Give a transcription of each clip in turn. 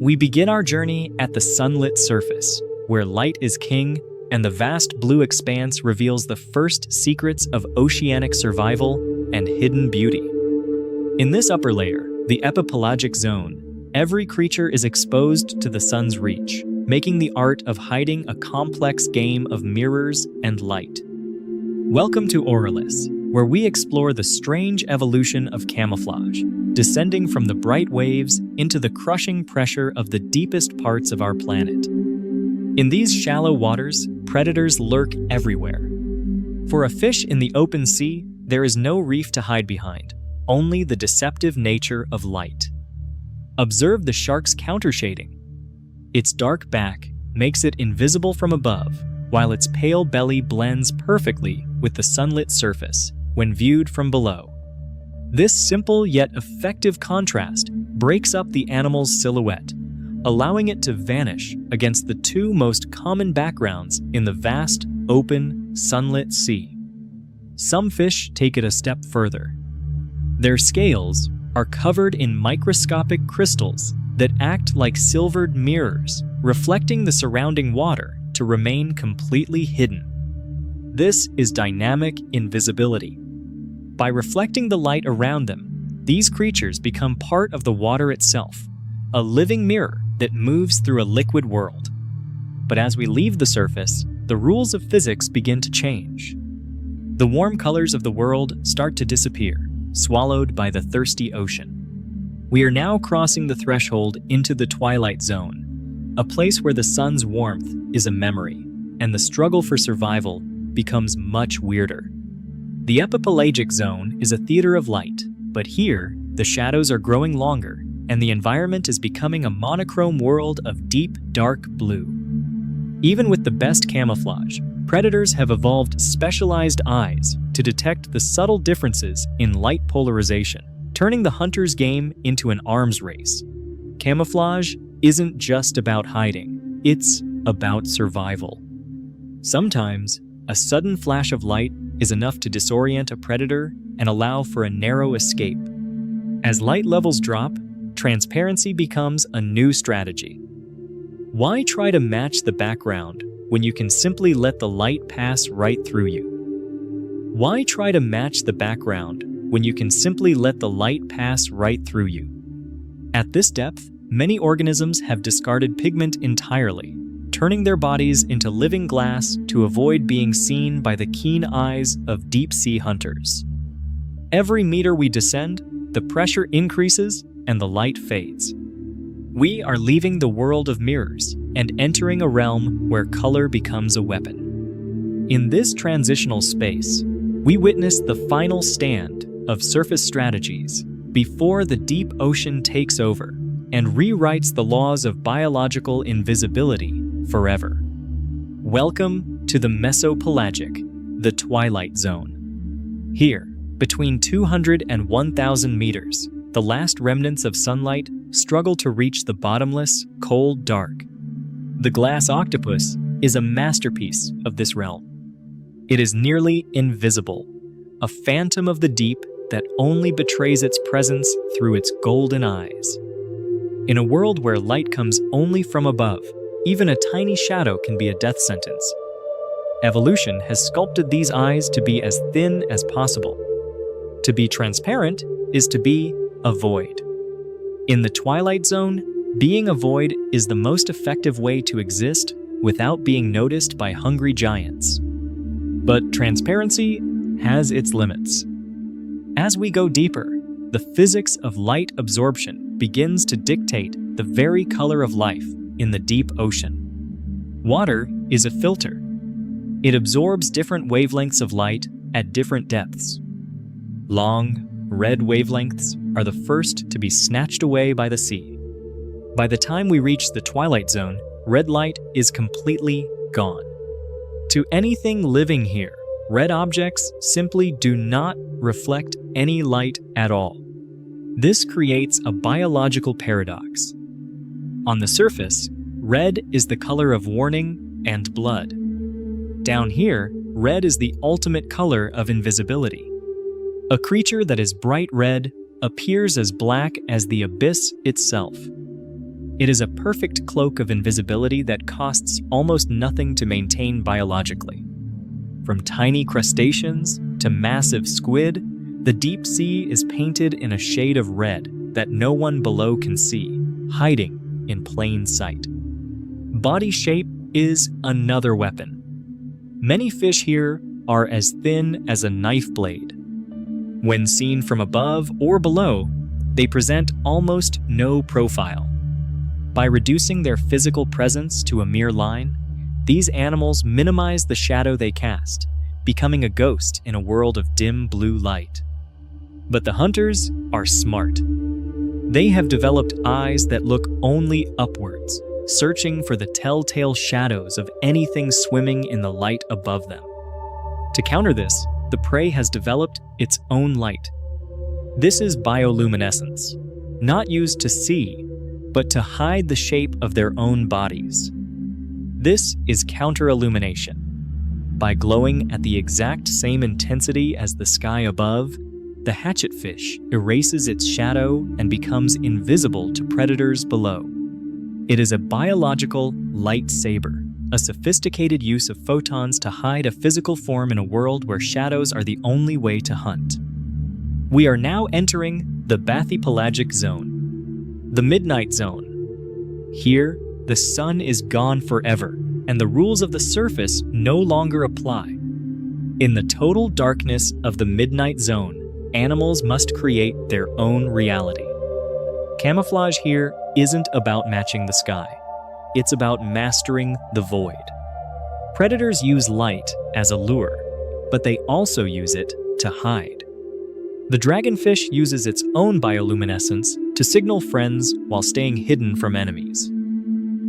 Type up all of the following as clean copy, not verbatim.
We begin our journey at the sunlit surface, where light is king and the vast blue expanse reveals the first secrets of oceanic survival and hidden beauty. In this upper layer, the epipelagic zone, every creature is exposed to the sun's reach, making the art of hiding a complex game of mirrors and light. Welcome to Auralis, where we explore the strange evolution of camouflage, descending from the bright waves into the crushing pressure of the deepest parts of our planet. In these shallow waters, predators lurk everywhere. For a fish in the open sea, there is no reef to hide behind, only the deceptive nature of light. Observe the shark's countershading. Its dark back makes it invisible from above, while its pale belly blends perfectly with the sunlit surface when viewed from below. This simple yet effective contrast breaks up the animal's silhouette, allowing it to vanish against the two most common backgrounds in the vast, open, sunlit sea. Some fish take it a step further. Their scales are covered in microscopic crystals that act like silvered mirrors, reflecting the surrounding water to remain completely hidden. This is dynamic invisibility. By reflecting the light around them, these creatures become part of the water itself, a living mirror that moves through a liquid world. But as we leave the surface, the rules of physics begin to change. The warm colors of the world start to disappear, swallowed by the thirsty ocean. We are now crossing the threshold into the twilight zone, a place where the sun's warmth is a memory, and the struggle for survival becomes much weirder. The epipelagic zone is a theater of light, but here, the shadows are growing longer, and the environment is becoming a monochrome world of deep, dark blue. Even with the best camouflage, predators have evolved specialized eyes to detect the subtle differences in light polarization, turning the hunter's game into an arms race. Camouflage isn't just about hiding, it's about survival. Sometimes, a sudden flash of light is enough to disorient a predator and allow for a narrow escape. As light levels drop, transparency becomes a new strategy. Why try to match the background when you can simply let the light pass right through you? Why try to match the background when you can simply let the light pass right through you? At this depth, many organisms have discarded pigment entirely, turning their bodies into living glass to avoid being seen by the keen eyes of deep-sea hunters. Every meter we descend, the pressure increases and the light fades. We are leaving the world of mirrors and entering a realm where color becomes a weapon. In this transitional space, we witness the final stand of surface strategies before the deep ocean takes over and rewrites the laws of biological invisibility forever. Welcome to the mesopelagic, the twilight zone. Here, between 200 and 1,000 meters, the last remnants of sunlight struggle to reach the bottomless, cold dark. The glass octopus is a masterpiece of this realm. It is nearly invisible, a phantom of the deep that only betrays its presence through its golden eyes. In a world where light comes only from above, even a tiny shadow can be a death sentence. Evolution has sculpted these eyes to be as thin as possible. To be transparent is to be a void. In the twilight zone, being a void is the most effective way to exist without being noticed by hungry giants. But transparency has its limits. As we go deeper, the physics of light absorption begins to dictate the very color of life in the deep ocean. Water is a filter. It absorbs different wavelengths of light at different depths. Long, red wavelengths are the first to be snatched away by the sea. By the time we reach the twilight zone, red light is completely gone. To anything living here, red objects simply do not reflect any light at all. This creates a biological paradox. On the surface, red is the color of warning and blood. Down here, red is the ultimate color of invisibility. A creature that is bright red appears as black as the abyss itself. It is a perfect cloak of invisibility that costs almost nothing to maintain biologically. From tiny crustaceans to massive squid, the deep sea is painted in a shade of red that no one below can see, hiding in plain sight. Body shape is another weapon. Many fish here are as thin as a knife blade. When seen from above or below, they present almost no profile. By reducing their physical presence to a mere line, these animals minimize the shadow they cast, becoming a ghost in a world of dim blue light. But the hunters are smart. They have developed eyes that look only upwards, searching for the telltale shadows of anything swimming in the light above them. To counter this, the prey has developed its own light. This is bioluminescence, not used to see, but to hide the shape of their own bodies. This is counter-illumination. By glowing at the exact same intensity as the sky above, the hatchetfish erases its shadow and becomes invisible to predators below. It is a biological lightsaber, a sophisticated use of photons to hide a physical form in a world where shadows are the only way to hunt. We are now entering the bathypelagic zone, the midnight zone. Here, the sun is gone forever, and the rules of the surface no longer apply. In the total darkness of the midnight zone, animals must create their own reality. Camouflage here isn't about matching the sky. It's about mastering the void. Predators use light as a lure, but they also use it to hide. The dragonfish uses its own bioluminescence to signal friends while staying hidden from enemies.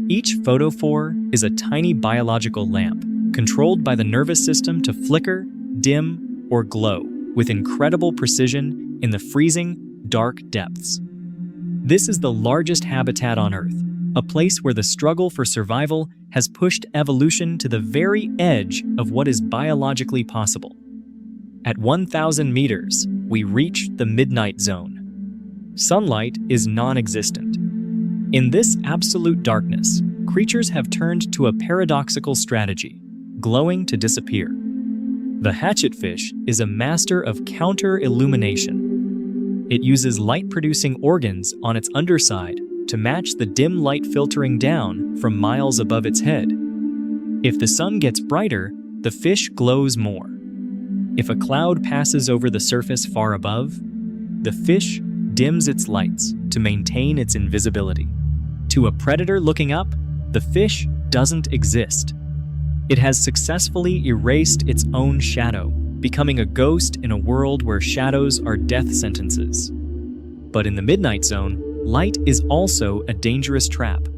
Each photophore is a tiny biological lamp controlled by the nervous system to flicker, dim, or glow with incredible precision in the freezing, dark depths. This is the largest habitat on Earth, a place where the struggle for survival has pushed evolution to the very edge of what is biologically possible. At 1,000 meters, we reach the midnight zone. Sunlight is non-existent. In this absolute darkness, creatures have turned to a paradoxical strategy, glowing to disappear. The hatchetfish is a master of counter-illumination. It uses light-producing organs on its underside to match the dim light filtering down from miles above its head. If the sun gets brighter, the fish glows more. If a cloud passes over the surface far above, the fish dims its lights to maintain its invisibility. To a predator looking up, the fish doesn't exist. It has successfully erased its own shadow, becoming a ghost in a world where shadows are death sentences. But in the midnight zone, light is also a dangerous trap.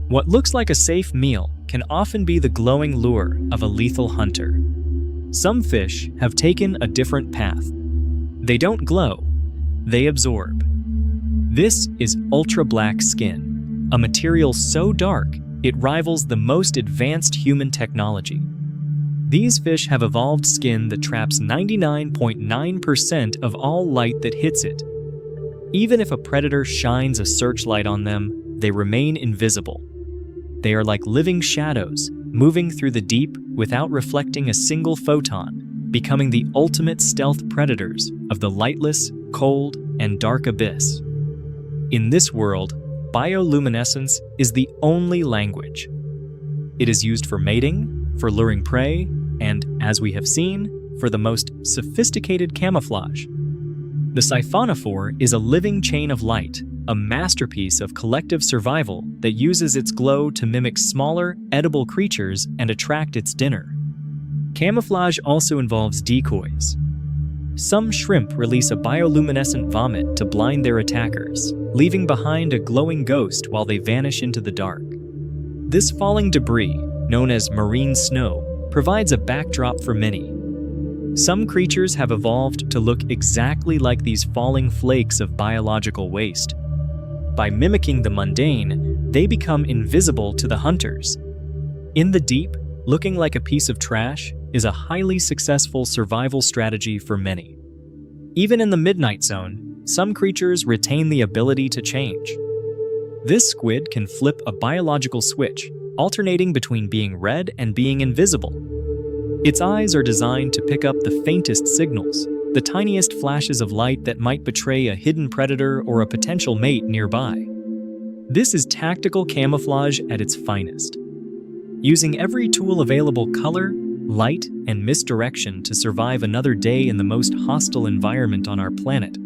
What looks like a safe meal can often be the glowing lure of a lethal hunter. Some fish have taken a different path. They don't glow, they absorb. This is ultra-black skin, a material so dark it rivals the most advanced human technology. These fish have evolved skin that traps 99.9% of all light that hits it. Even if a predator shines a searchlight on them, they remain invisible. They are like living shadows, moving through the deep without reflecting a single photon, becoming the ultimate stealth predators of the lightless, cold, and dark abyss. In this world, bioluminescence is the only language. It is used for mating, for luring prey, and, as we have seen, for the most sophisticated camouflage. The siphonophore is a living chain of light, a masterpiece of collective survival that uses its glow to mimic smaller, edible creatures and attract its dinner. Camouflage also involves decoys. Some shrimp release a bioluminescent vomit to blind their attackers, leaving behind a glowing ghost while they vanish into the dark. This falling debris, known as marine snow, provides a backdrop for many. Some creatures have evolved to look exactly like these falling flakes of biological waste. By mimicking the mundane, they become invisible to the hunters. In the deep, looking like a piece of trash is a highly successful survival strategy for many. Even in the midnight zone, some creatures retain the ability to change. This squid can flip a biological switch, alternating between being red and being invisible. Its eyes are designed to pick up the faintest signals, the tiniest flashes of light that might betray a hidden predator or a potential mate nearby. This is tactical camouflage at its finest. Using every tool available, color, light, and misdirection to survive another day in the most hostile environment on our planet.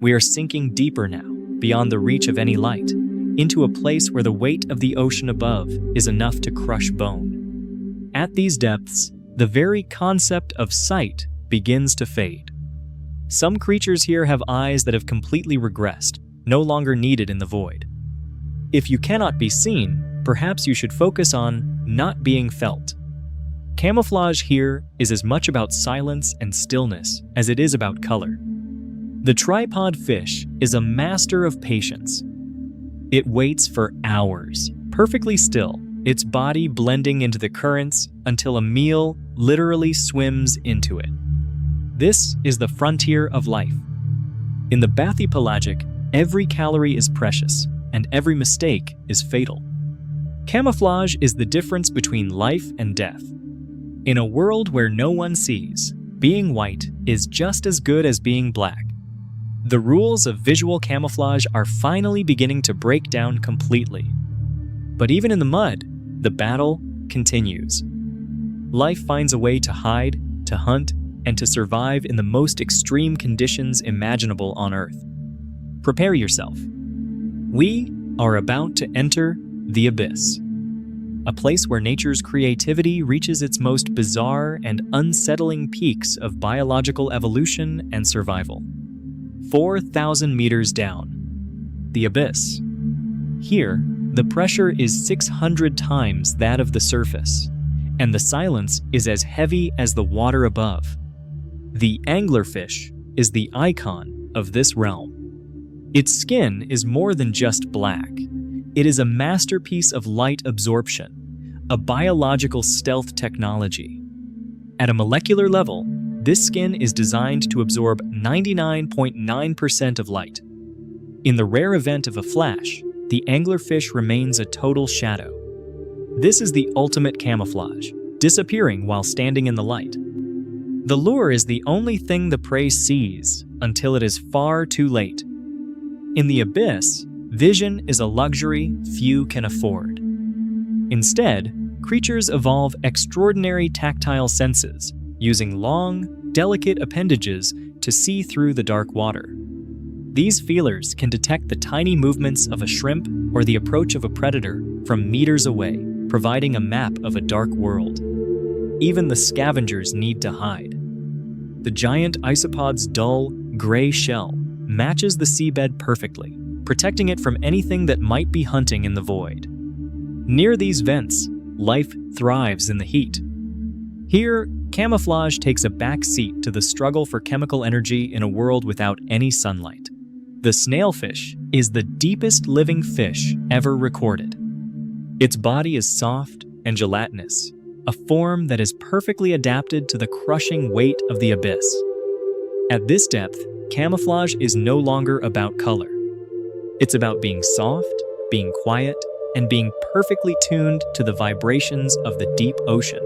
We are sinking deeper now, beyond the reach of any light, into a place where the weight of the ocean above is enough to crush bone. At these depths, the very concept of sight begins to fade. Some creatures here have eyes that have completely regressed, no longer needed in the void. If you cannot be seen, perhaps you should focus on not being felt. Camouflage here is as much about silence and stillness as it is about color. The tripod fish is a master of patience. It waits for hours, perfectly still, its body blending into the currents until a meal literally swims into it. This is the frontier of life. In the epipelagic, every calorie is precious, and every mistake is fatal. Camouflage is the difference between life and death. In a world where no one sees, being white is just as good as being black. The rules of visual camouflage are finally beginning to break down completely. But even in the mud, the battle continues. Life finds a way to hide, to hunt, and to survive in the most extreme conditions imaginable on Earth. Prepare yourself. We are about to enter the abyss, a place where nature's creativity reaches its most bizarre and unsettling peaks of biological evolution and survival. 4,000 meters down. The abyss. Here, the pressure is 600 times that of the surface, and the silence is as heavy as the water above. The anglerfish is the icon of this realm. Its skin is more than just black. It is a masterpiece of light absorption, a biological stealth technology. At a molecular level, this skin is designed to absorb 99.9% of light. In the rare event of a flash, the anglerfish remains a total shadow. This is the ultimate camouflage, disappearing while standing in the light. The lure is the only thing the prey sees until it is far too late. In the abyss, vision is a luxury few can afford. Instead, creatures evolve extraordinary tactile senses, using long, delicate appendages to see through the dark water. These feelers can detect the tiny movements of a shrimp or the approach of a predator from meters away, providing a map of a dark world. Even the scavengers need to hide. The giant isopod's dull, gray shell matches the seabed perfectly, protecting it from anything that might be hunting in the void. Near these vents, life thrives in the heat. Here, camouflage takes a back seat to the struggle for chemical energy in a world without any sunlight. The snailfish is the deepest living fish ever recorded. Its body is soft and gelatinous, a form that is perfectly adapted to the crushing weight of the abyss. At this depth, camouflage is no longer about color. It's about being soft, being quiet, and being perfectly tuned to the vibrations of the deep ocean.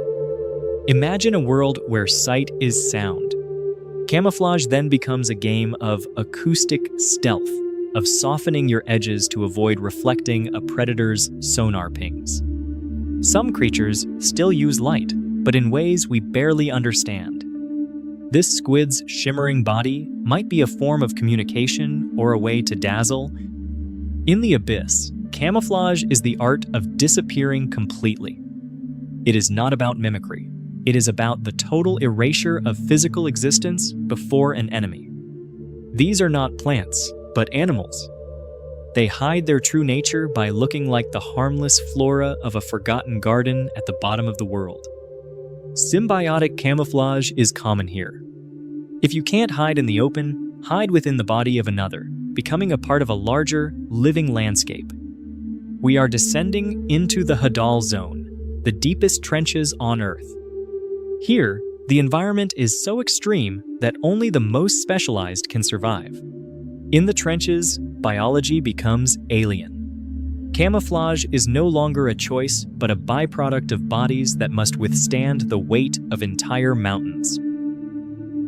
Imagine a world where sight is sound. Camouflage then becomes a game of acoustic stealth, of softening your edges to avoid reflecting a predator's sonar pings. Some creatures still use light, but in ways we barely understand. This squid's shimmering body might be a form of communication or a way to dazzle. In the abyss, camouflage is the art of disappearing completely. It is not about mimicry. It is about the total erasure of physical existence before an enemy. These are not plants, but animals. They hide their true nature by looking like the harmless flora of a forgotten garden at the bottom of the world. Symbiotic camouflage is common here. If you can't hide in the open, hide within the body of another, becoming a part of a larger, living landscape. We are descending into the Hadal Zone, the deepest trenches on Earth. Here, the environment is so extreme that only the most specialized can survive. In the trenches, biology becomes alien. Camouflage is no longer a choice, but a byproduct of bodies that must withstand the weight of entire mountains.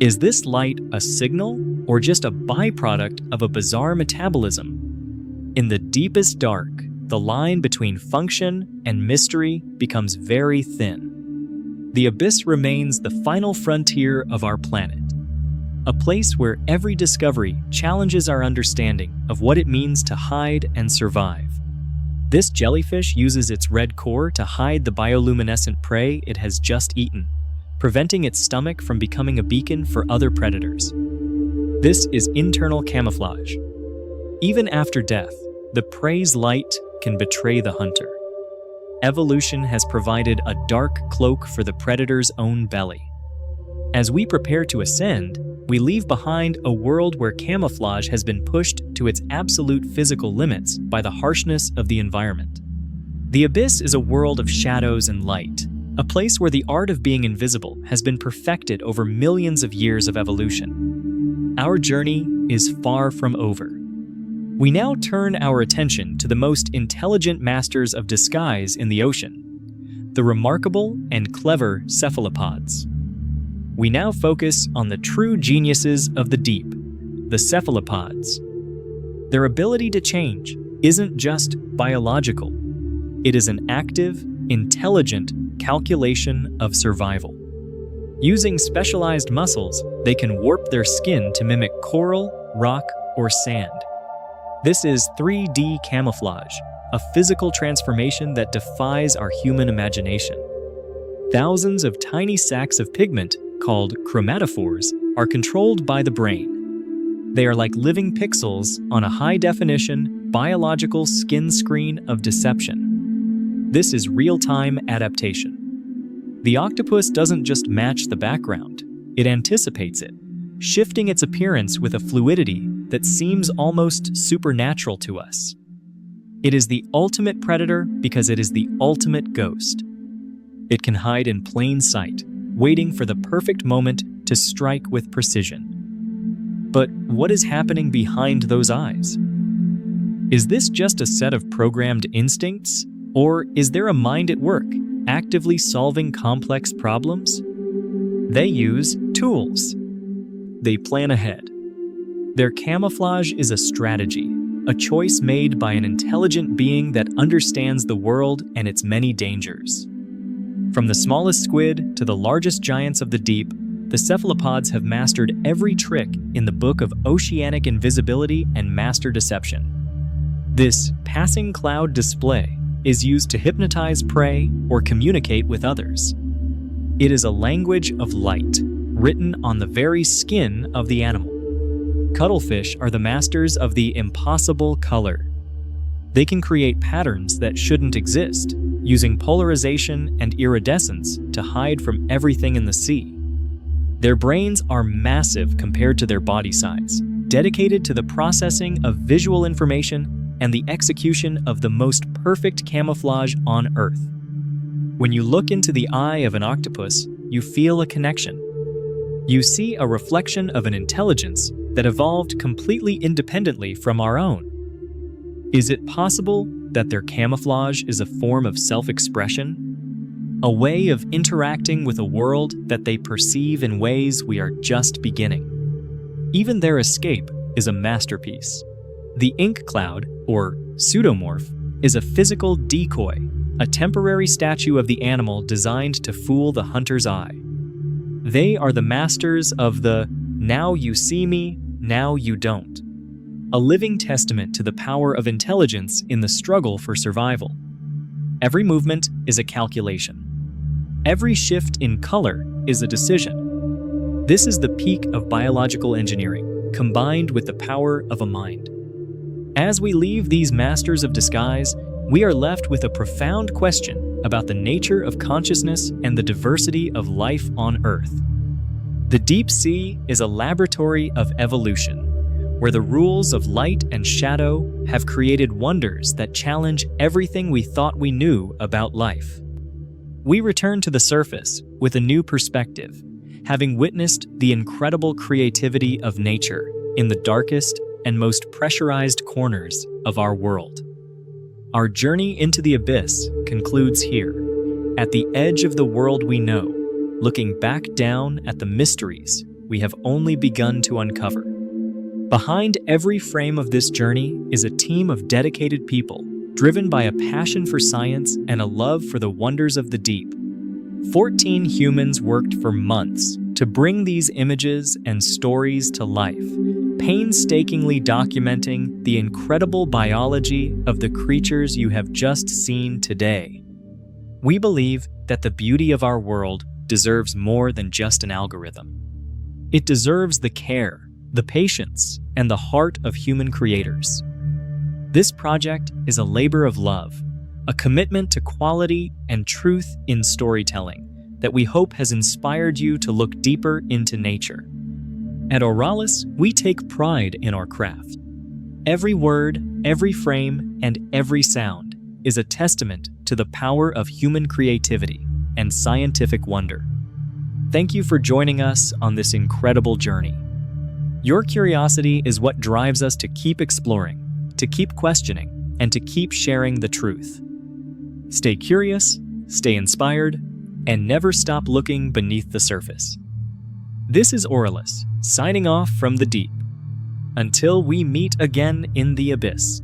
Is this light a signal, or just a byproduct of a bizarre metabolism? In the deepest dark, the line between function and mystery becomes very thin. The abyss remains the final frontier of our planet, a place where every discovery challenges our understanding of what it means to hide and survive. This jellyfish uses its red core to hide the bioluminescent prey it has just eaten, preventing its stomach from becoming a beacon for other predators. This is internal camouflage. Even after death, the prey's light can betray the hunter. Evolution has provided a dark cloak for the predator's own belly. As we prepare to ascend, we leave behind a world where camouflage has been pushed to its absolute physical limits by the harshness of the environment. The abyss is a world of shadows and light, a place where the art of being invisible has been perfected over millions of years of evolution. Our journey is far from over. We now turn our attention to the most intelligent masters of disguise in the ocean, the remarkable and clever cephalopods. We now focus on the true geniuses of the deep, the cephalopods. Their ability to change isn't just biological. It is an active, intelligent calculation of survival. Using specialized muscles, they can warp their skin to mimic coral, rock, or sand. This is 3D camouflage, a physical transformation that defies our human imagination. Thousands of tiny sacs of pigment, called chromatophores, are controlled by the brain. They are like living pixels on a high-definition, biological skin screen of deception. This is real-time adaptation. The octopus doesn't just match the background, it anticipates it, shifting its appearance with a fluidity that seems almost supernatural to us. It is the ultimate predator because it is the ultimate ghost. It can hide in plain sight, waiting for the perfect moment to strike with precision. But what is happening behind those eyes? Is this just a set of programmed instincts, or is there a mind at work, actively solving complex problems? They use tools. They plan ahead. Their camouflage is a strategy, a choice made by an intelligent being that understands the world and its many dangers. From the smallest squid to the largest giants of the deep, the cephalopods have mastered every trick in the book of oceanic invisibility and master deception. This passing cloud display is used to hypnotize prey or communicate with others. It is a language of light, written on the very skin of the animal. Cuttlefish are the masters of the impossible color. They can create patterns that shouldn't exist, using polarization and iridescence to hide from everything in the sea. Their brains are massive compared to their body size, dedicated to the processing of visual information and the execution of the most perfect camouflage on Earth. When you look into the eye of an octopus, you feel a connection. You see a reflection of an intelligence that evolved completely independently from our own. Is it possible that their camouflage is a form of self-expression? A way of interacting with a world that they perceive in ways we are just beginning. Even their escape is a masterpiece. The ink cloud, or pseudomorph, is a physical decoy, a temporary statue of the animal designed to fool the hunter's eye. They are the masters of the "now you see me, now you don't," a living testament to the power of intelligence in the struggle for survival. Every movement is a calculation. Every shift in color is a decision. This is the peak of biological engineering, combined with the power of a mind. As we leave these masters of disguise, we are left with a profound question about the nature of consciousness and the diversity of life on Earth. The deep sea is a laboratory of evolution, where the rules of light and shadow have created wonders that challenge everything we thought we knew about life. We return to the surface with a new perspective, having witnessed the incredible creativity of nature in the darkest and most pressurized corners of our world. Our journey into the abyss concludes here, at the edge of the world we know, looking back down at the mysteries we have only begun to uncover. Behind every frame of this journey is a team of dedicated people, driven by a passion for science and a love for the wonders of the deep. 14 humans worked for months to bring these images and stories to life, painstakingly documenting the incredible biology of the creatures you have just seen today. We believe that the beauty of our world deserves more than just an algorithm. It deserves the care, the patience, and the heart of human creators. This project is a labor of love, a commitment to quality and truth in storytelling that we hope has inspired you to look deeper into nature. At Auralis, we take pride in our craft. Every word, every frame, and every sound is a testament to the power of human creativity and scientific wonder. Thank you for joining us on this incredible journey. Your curiosity is what drives us to keep exploring, to keep questioning, and to keep sharing the truth. Stay curious, stay inspired, and never stop looking beneath the surface. This is Auralis, signing off from the deep. Until we meet again in the abyss.